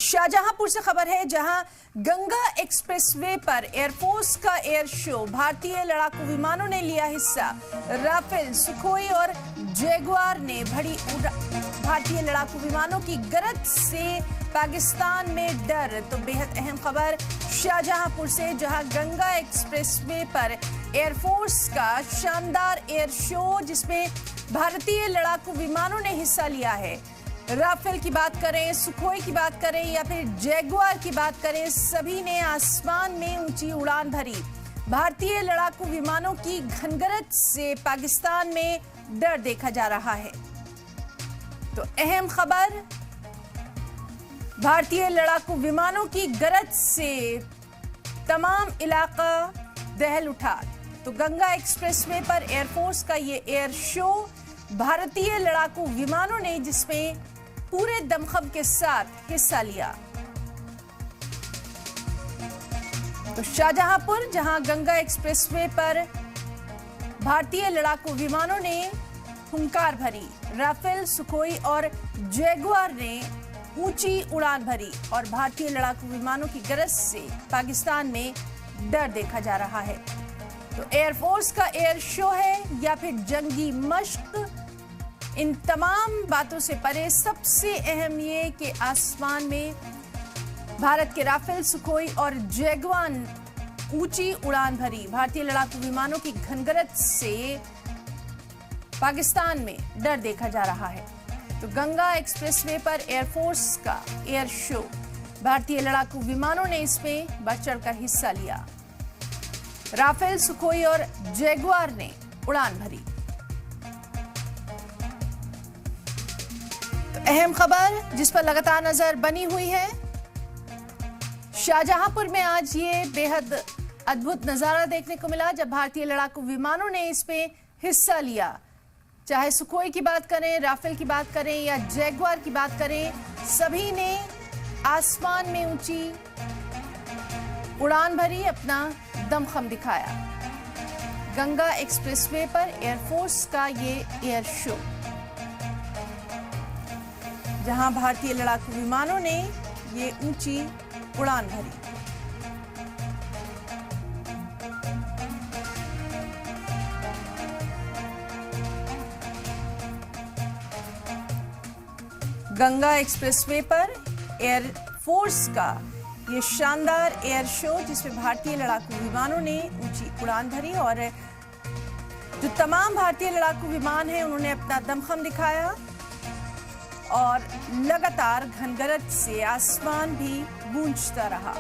शाहजहांपुर से खबर है, जहां गंगा एक्सप्रेसवे पर एयरफोर्स का एयर शो, भारतीय लड़ाकू विमानों ने लिया हिस्सा। राफेल, सुखोई और जैगुआर ने भरी भारतीय लड़ाकू विमानों की गरज से पाकिस्तान में डर। तो बेहद अहम खबर शाहजहांपुर से, जहां गंगा एक्सप्रेसवे पर एयरफोर्स का शानदार एयर शो, जिसमें भारतीय लड़ाकू विमानों ने हिस्सा लिया है। राफेल की बात करें, सुखोई की बात करें या फिर जैगुआर की बात करें, सभी ने आसमान में ऊंची उड़ान भरी। भारतीय लड़ाकू विमानों की घनगरज से पाकिस्तान में डर देखा जा रहा है। तो अहम खबर, भारतीय लड़ाकू विमानों की गरज से तमाम इलाका दहल उठा। तो गंगा एक्सप्रेसवे पर एयरफोर्स का ये एयर शो, भारतीय लड़ाकू विमानों ने जिसमें पूरे दमखम के साथ हिस्सा लिया। तो शाहजहांपुर, जहां गंगा एक्सप्रेसवे पर भारतीय लड़ाकू विमानों ने हुंकार भरी, राफेल, सुखोई और जैगुआर ने ऊंची उड़ान भरी और भारतीय लड़ाकू विमानों की गरज से पाकिस्तान में डर देखा जा रहा है। तो एयरफोर्स का एयर शो है या फिर जंगी मश्क, इन तमाम बातों से परे सबसे अहम ये कि आसमान में भारत के राफेल, सुखोई और जैगुआर ऊंची उड़ान भरी। भारतीय लड़ाकू विमानों की घनगरज से पाकिस्तान में डर देखा जा रहा है। तो गंगा एक्सप्रेसवे पर एयरफोर्स का एयर शो, भारतीय लड़ाकू विमानों ने इसमें बढ़ चढ़कर हिस्सा लिया। राफेल, सुखोई और जैगुआर ने उड़ान भरी। तो अहम खबर जिस पर लगातार नजर बनी हुई है, शाहजहांपुर में आज ये बेहद अद्भुत नजारा देखने को मिला जब भारतीय लड़ाकू विमानों ने इसमें हिस्सा लिया। चाहे सुखोई की बात करें, राफेल की बात करें या जैगुआर की बात करें, सभी ने आसमान में ऊंची उड़ान भरी, अपना दमखम दिखाया। गंगा एक्सप्रेसवे पर एयरफोर्स का ये एयर शो, जहां भारतीय लड़ाकू विमानों ने ये ऊंची उड़ान भरी। गंगा एक्सप्रेसवे पर एयरफोर्स का ये शानदार एयर शो, जिसमें भारतीय लड़ाकू विमानों ने ऊंची उड़ान भरी और जो तमाम भारतीय लड़ाकू विमान हैं उन्होंने अपना दमखम दिखाया और लगातार घनगरज से आसमान भी गूंजता रहा।